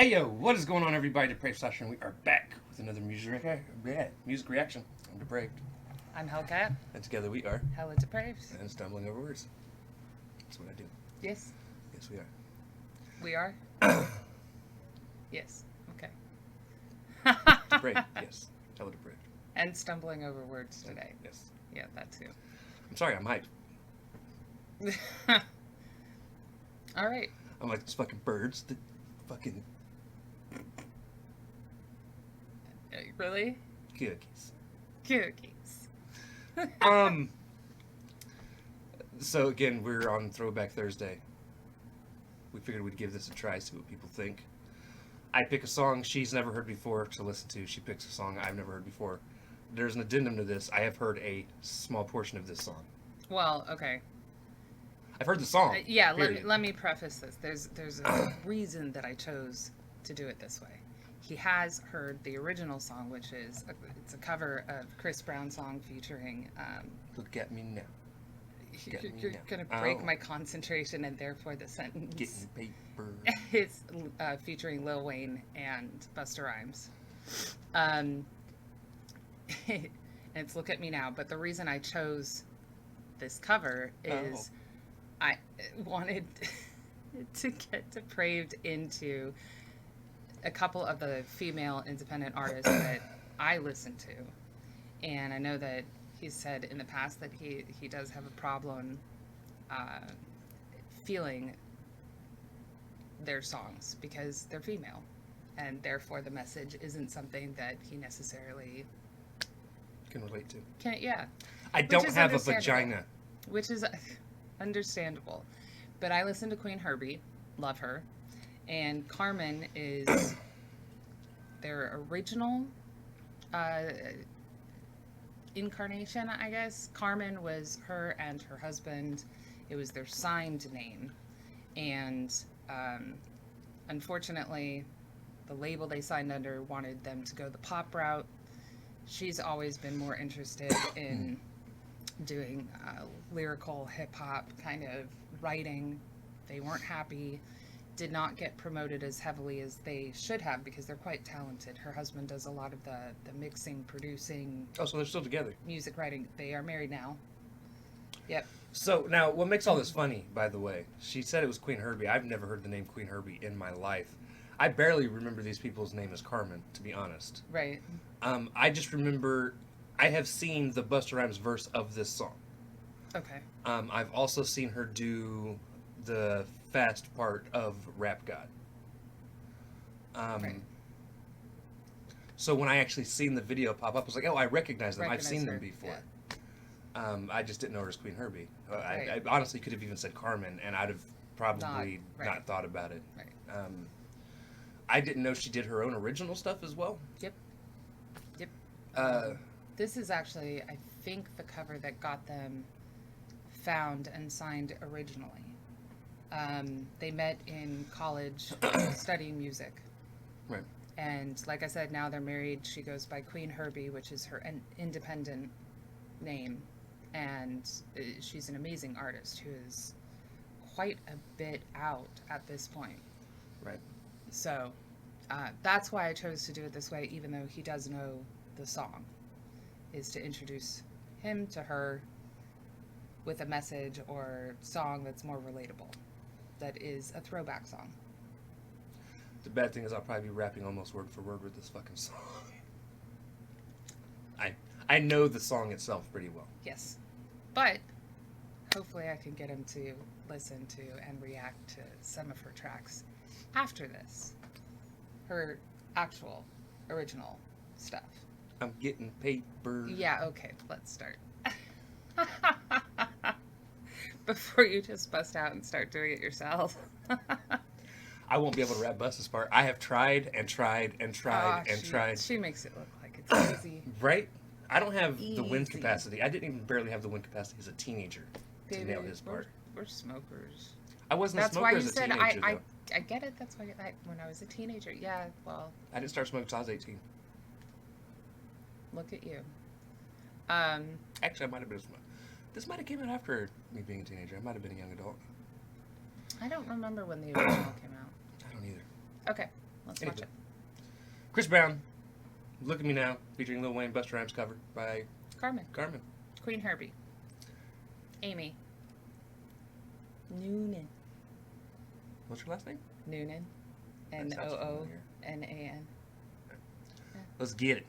Hey yo, what is going on, everybody? Depraved Session. We are back with another music reaction. I'm Depraved, I'm Hellcat. and together we are Hella depraved. and stumbling over words. That's what I do. Yes, Yes, we we are. Yes. Okay. are depraved. Yes, hella depraved. And stumbling over words today. Yes. Yeah, that too. I'm sorry. I'm hyped. All right. I'm like those fucking birds. The fucking Really? cookies. Cookies. Um. So again, we're on Throwback Thursday. We figured we'd give this a try, see what people think. I pick a song she's never heard before to listen to. She picks a song I've never heard before. There's an addendum to this. I have heard a small portion of this song. Well, okay. I've heard the song. Yeah. period. Let me preface this. There's a reason that I chose to do it this way. He has heard the original song, which is it's a cover of Chris Brown's song featuring. Look at me now. Get me You're now. gonna break Oh. my concentration and therefore the sentence. Getting paper. It's featuring Lil Wayne and Busta Rhymes. And it's Look at Me Now. But the reason I chose this cover is I wanted to get depraved into a couple of the female independent artists that I listen to. And I know that he's said in the past that he does have a problem feeling their songs because they're female, and therefore the message isn't something that he necessarily Can relate to. can. Yeah, I Which don't is have a understandable. vagina. which is understandable. But I listen to Qveen Herbie, love her, and Carmen is their original incarnation, I guess. Carmen was her and her husband. It was their signed name, and unfortunately, the label they signed under wanted them to go the pop route. She's always been more interested in doing lyrical hip hop kind of writing. They weren't happy, did not get promoted as heavily as they should have because they're quite talented. Her husband does a lot of the mixing, producing, Oh, so they're still together. music writing. They are married now. Yep. So now, what makes all this funny, by the way? She said it was Qveen Herbie. I've never heard the name Qveen Herbie in my life. I barely remember these people's name as Carmen, to be honest. Right. I just remember I have seen the Busta Rhymes verse of this song. Okay. I've also seen her do the fast part of Rap God. Right. So when I actually seen the video pop up, I was like, oh, I recognize them. I've Recognize seen them her, before. yeah. I just didn't know her as Qveen Herbie. Right. I honestly could have even said Carmen, and I'd have probably Right. not thought about it. Right. I didn't know she did her own original stuff as well. Yep. Yep. Uh, This is actually, I think, the cover that got them found and signed originally. They met in college studying music. Right. And like I said, now they're married. She goes by Qveen Herbie, which is her independent name. And she's an amazing artist who is quite a bit out at this point. Right. So that's why I chose to do it this way, even though he does know the song, is to introduce him to her with a message or song that's more relatable, that is a throwback song. The bad thing is I'll probably be rapping almost word for word with this fucking song. I know the song itself pretty well. Yes. But hopefully I can get him to listen to and react to some of her tracks after this. Her actual original stuff. I'm getting paper. Yeah, okay, let's start. Before you just bust out and start doing it yourself. I won't be able to rap Busta's part. I have tried and tried and tried and tried. She makes it look like it's easy. Right? I don't have the wind Easy. capacity. I didn't even barely have the wind capacity as a teenager to Baby, nail his part. we're smokers. I wasn't That's a why smoker you as a said teenager, I though. get it. That's why when I was a teenager. Yeah, well, I didn't start smoking until I was 18. look at you. Actually, I might have been a smoker. This might have came out after me being a teenager. I might have been a young adult. I don't remember when the original came out. I don't either. Okay. Let's watch Anywho. it. Chris Brown, Look at Me Now, featuring Lil Wayne, Busta Rhymes, cover by Carmen. Carmen. Qveen Herbie. Amy. Noonan. What's your last name? Noonan. That sounds familiar. Noonan. Let's get it.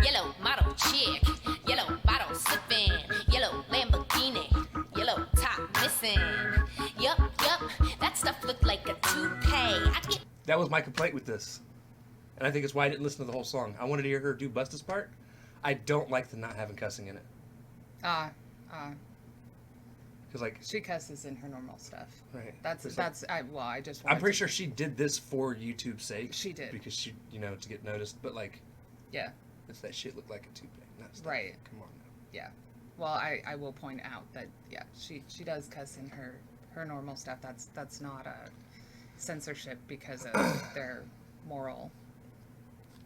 Yellow model chick, yellow bottle sipping, yellow Lamborghini, yellow top missing. Yup, that stuff looked like a toupee. I get That was my complaint with this. And I think it's why I didn't listen to the whole song. I wanted to hear her do Busta's part. I don't like the not having cussing in it. Because, like... She cusses in her normal stuff. Right. I just I'm pretty sure she did this for YouTube's sake. She did. Because she, to get noticed. But, like... Yeah. It's that shit looked like a toupee. Not stuff. Right. Come on now. Yeah. Well, I will point out that, yeah, she does cuss in her normal stuff. That's not a censorship because of their moral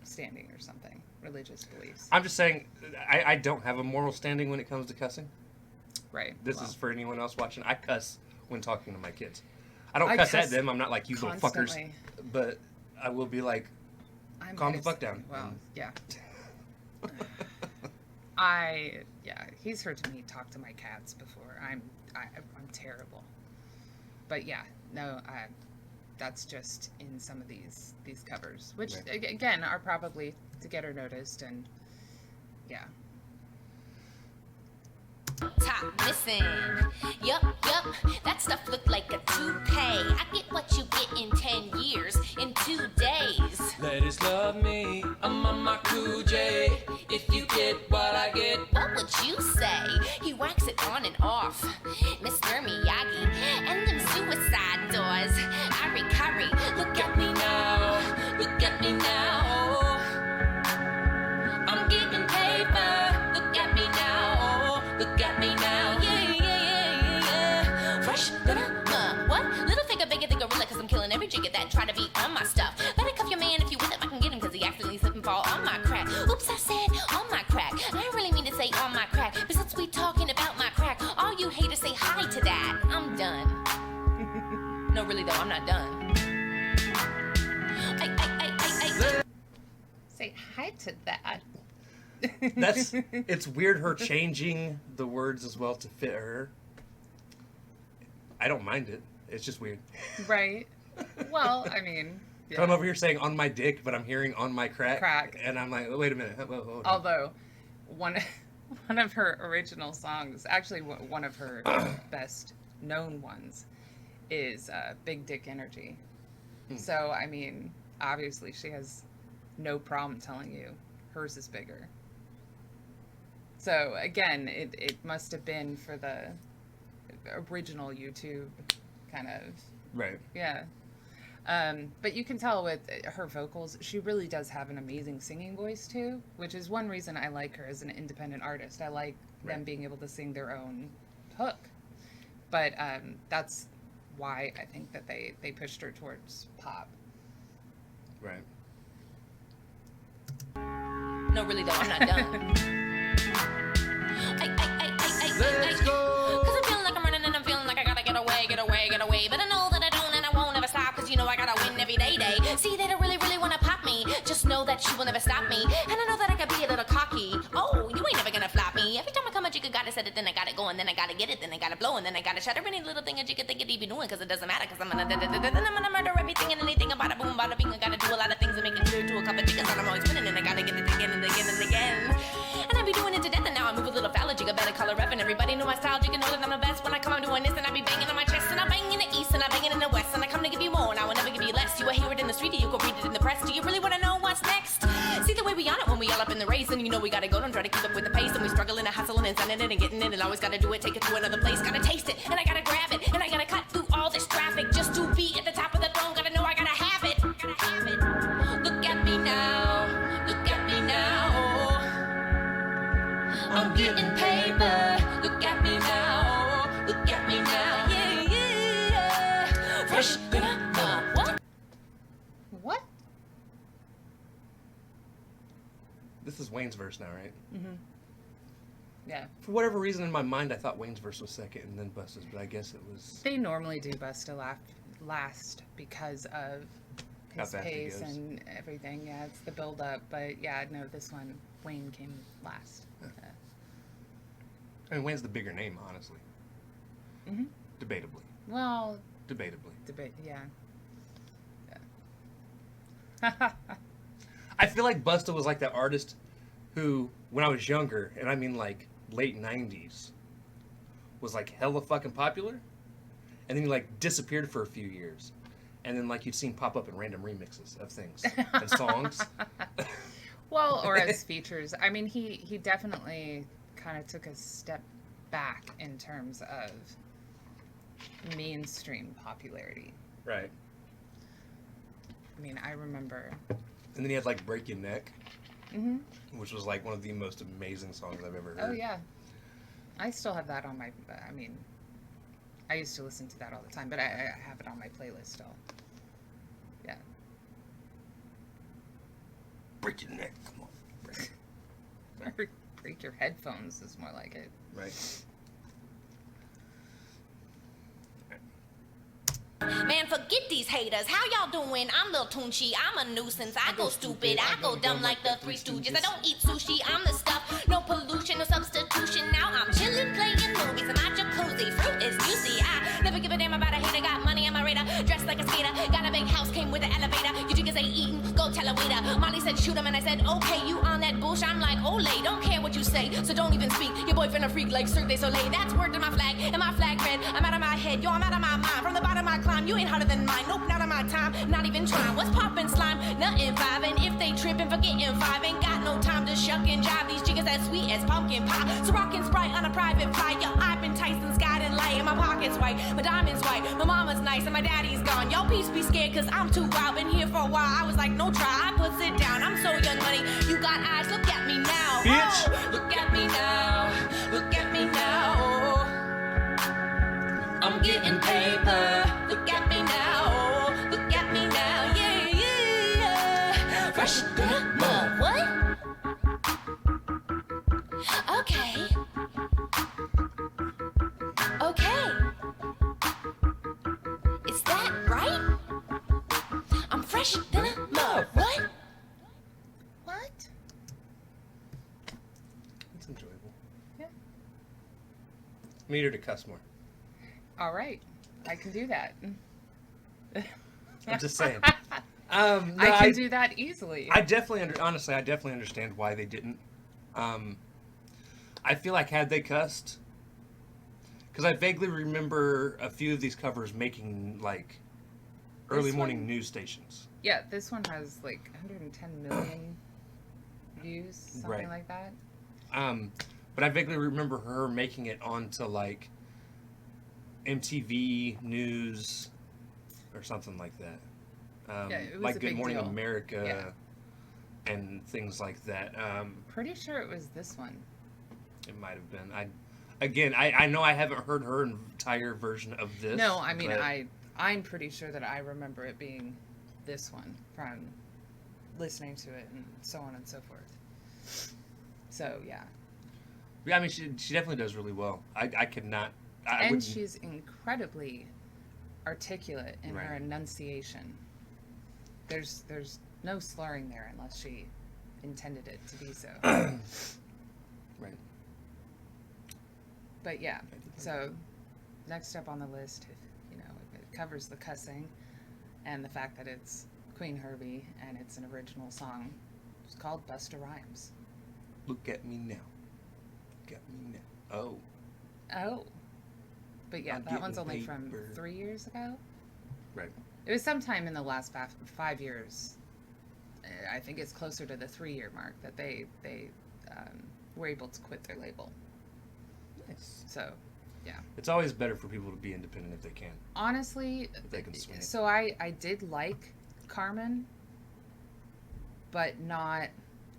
standing or something, religious beliefs. I'm just saying, I don't have a moral standing when it comes to cussing. Right. This is for anyone else watching. I cuss when talking to my kids. I don't cuss at them. I'm not like, you little fuckers. But I will be like, calm the fuck down. Well, yeah. He's heard me talk to my cats before. I'm terrible. But yeah, no, that's just in some of these covers, which again are probably to get her noticed, and yeah. top missing. Yup, that stuff looked like a toupee. I get what you get in 10 years, in 2 days. Ladies love me, I'm on my cool J. If you get what I get, What would you say? He whacks it on and off, Mr. Miyagi, and them suicide doors. Ari, look at me now, look at me now. I'm getting paper, look at me now, look at me now. Yeah. Fresh, what? Little finger bigger than gorilla, cause I'm killing every jigger that try to be on my stuff. Better cuff your man if you will, if I can get him, cause he accidentally slip and fall on my crack. Oops, I said on my crack. I didn't really mean to say on my crack, but since we talking about my crack, all you haters say hi to that. I'm done. No, really though, I'm not done. Say hi to that. It's weird her changing the words as well to fit her. I don't mind it. It's just weird. Right. Well, I mean, yeah. I'm over here saying on my dick, but I'm hearing on my crack. And I'm like, oh, wait a minute. Hold on. Although, one of her original songs, actually one of her best known ones, is Big Dick Energy. So, I mean, obviously she has no problem telling you hers is bigger. So, again, it must have been for the original YouTube kind of... Right. Yeah. But you can tell with her vocals, she really does have an amazing singing voice too, which is one reason I like her as an independent artist. I like them being able to sing their own hook. But that's why I think that they pushed her towards pop. Right. No, really though, I'm not done. Let's go. Cause I'm feeling like I'm running and I'm feeling like I gotta get away. But I know that I don't and I won't ever stop, cause you know I gotta win every day. See, they don't really wanna pop me. Just know that you will never stop me. And I know that I can be a little cocky. Oh, you ain't never gonna flop me. Every time I come a jigga gotta set it, then I gotta go, and then I gotta get it, then I gotta blow, and then I gotta shatter any little thing a jigga think it be doing, cause it doesn't matter, cause I'm gonna murder everything and anything about a boom, bada bing. I gotta do a lot of things and make it clear to a couple jiggas that I'm always winning, and I gotta get it again and again and again. And I be doing it to death, and now I move a little foul, jigga better color rep, and everybody know my style, jigga know that I'm the best. When I come, I'm doing this, and I be banging on my chest, and I bang in the east, and I bang it in the west, and I come to give you more, and I will never give you less. You will hear it in the street, or you can read it in the press. Do you really wanna know what's next? See the way we on it when we all up in the race, and you know we gotta go, don't try to keep up with the pace, and we struggling and hustling and sending it and getting it, and always gotta do it, take it to another place, gotta taste it, and I gotta grab it, and I gotta cut through all this traffic just to be at the top of the throne. Gotta know I gotta have it. Look at me now, look at me now. I'm getting paper. Look at me now, look at me now. Yeah. Fresh, what? What? This is Wayne's verse now, right? Yeah. For whatever reason in my mind, I thought Wayne's verse was second and then Busta's, but I guess it was. They normally do Busta last because of How his fast he pace goes. and everything. Yeah, it's the build up. But yeah, no, this one, Wayne came last. I mean, Wayne's the bigger name, honestly. Hmm. Debatably. Well, Debatably. debate, yeah. I feel like Busta was like that artist who, when I was younger, and I mean like late 90s, was like hella fucking popular. And then he like disappeared for a few years. And then like you'd seen pop up in random remixes of things and songs. Well, or as features. I mean, he definitely kind of took a step back in terms of mainstream popularity. Right. I mean, I remember. And then he had like Break Your Neck, Hmm. which was like one of the most amazing songs I've ever heard. Oh, yeah. I still have that on my. I mean, I used to listen to that all the time, but I have it on my playlist still. Yeah. Break Your Neck, come on. Break your headphones is more like it. Right. Man, forget these haters. How y'all doing? I'm Lil Tunchi. I'm a nuisance. I go stupid. I go dumb like the Three Stooges. I don't eat sushi. I'm the stuff. No pollution, no substitution. Now I'm chilling, playing movies in my jacuzzi. Fruit is juicy. I never give a damn about a hater. Got money on my radar. Dressed like a skater. Got a big house, came with an elevator. You chickens ain't eating. Go tell a waiter. Molly said shoot him, and I said okay. You on that bullshit? I'm like Olay. Don't care what you say, so don't even speak. Your boyfriend a freak like Cirque du Soleil. That's word to my flag, and my flag red. I'm out of my head. Yo, I'm out of my mind. From the bottom I climb. You ain't harder than mine. Nope, not on my time. Not even trying. What's poppin' slime? Nothing vibing. If they trippin', forgetting five. Ain't got no time to shuck and jive. These chickens as sweet as pumpkin pie. So rockin' Sprite on a private flight. Yo, I've been Tyson's guiding light. And my pocket's white. My diamond's white. My mama's nice and my daddy's gone. Y'all peace be scared cause I'm too wild. Been here for a while. I was like, no try. I put it down. I'm so young money. You got eyes. Look at me now. Bitch. Oh, look at me now. Look at me now. I'm getting paper. Look at me now. Look at me now. Yeah, yeah, yeah. Fresh than a mug. What? Okay. Okay. Is that right? I'm fresh than a mug. What? What? It's enjoyable. Yeah. Need her to cuss more. All right. I can do that. I'm just saying. I can do that easily. I definitely, honestly, I definitely understand why they didn't. I feel like had they cussed, because I vaguely remember a few of these covers making like early This morning one? news stations. Yeah, this one has like 110 million views, something Right. like that. But I vaguely remember her making it onto like MTV News or something like that. Yeah, it was like a Good big Morning deal. America and things like that. Pretty sure it was this one. It might have been. I know I haven't heard her entire version of this. No, I mean, but I'm pretty sure that I remember it being this one from listening to it and so on and so forth. So, yeah. Yeah, I mean, she definitely does really well. I could not. I And wouldn't- she's incredibly articulate in her Right. enunciation. There's no slurring there unless she intended it to be so. Right. But yeah, so next up on the list, it covers the cussing and the fact that it's Qveen Herbie and it's an original song. It's called Busta Rhymes. Look at me now. Look at me now. Oh. Oh. But yeah, I'm that one's getting only from paper. 3 years ago. Right. It was sometime in the last 5 years. I think it's closer to the 3-year mark that they were able to quit their label. Nice. So, yeah. It's always better for people to be independent if they can. Honestly, They can swing it. so I did like Carmen, but not,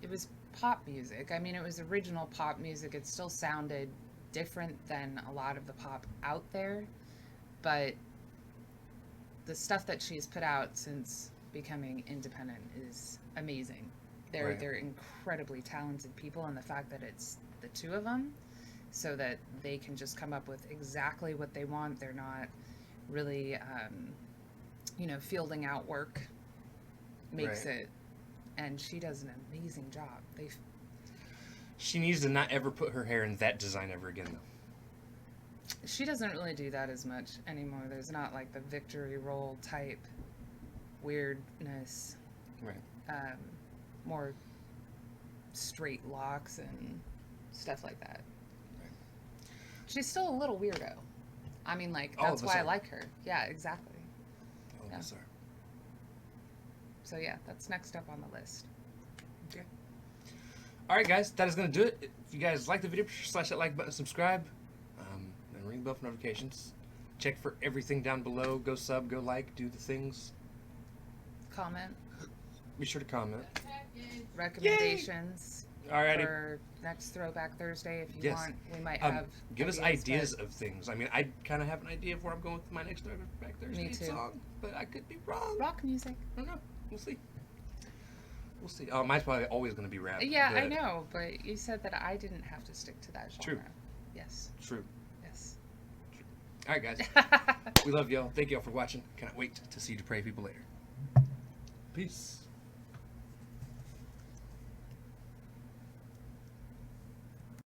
it was pop music. I mean, it was original pop music. It still sounded different than a lot of the pop out there, but the stuff that she's put out since becoming independent is amazing. They're Right. incredibly talented people, and the fact that it's the two of them so that they can just come up with exactly what they want. They're not really, fielding out work makes Right. it. And she does an amazing job. She needs to not ever put her hair in that design ever again, though. She doesn't really do that as much anymore. There's not like the victory roll type weirdness. Right. More straight locks and stuff like that. Right. She's still a little weirdo. I mean, like, All that's of us why I are. like her. Yeah, exactly. Oh, Yeah. sorry. So yeah, that's next up on the list. Okay. All right, guys, that is going to do it. If you guys like the video, slash that like button, subscribe, and ring the bell for notifications. Check for everything down below. Go sub, go like, do the things. Comment, Be sure to comment. recommendations Alrighty. for next Throwback Thursday if you Yes. want. We might have Give us ideas, ideas but of things. I mean, I kind of have an idea of where I'm going with my next Throwback Thursday too. song, but I could be wrong. rock music. I don't know. We'll see. We'll see. Oh, mine's probably always going to be rap. Yeah, I but- know, but you said that I didn't have to stick to that genre. True. Yes. True. Yes. All right, guys. We love y'all. Thank y'all for watching. Can't wait to see you to pray people later. Peace.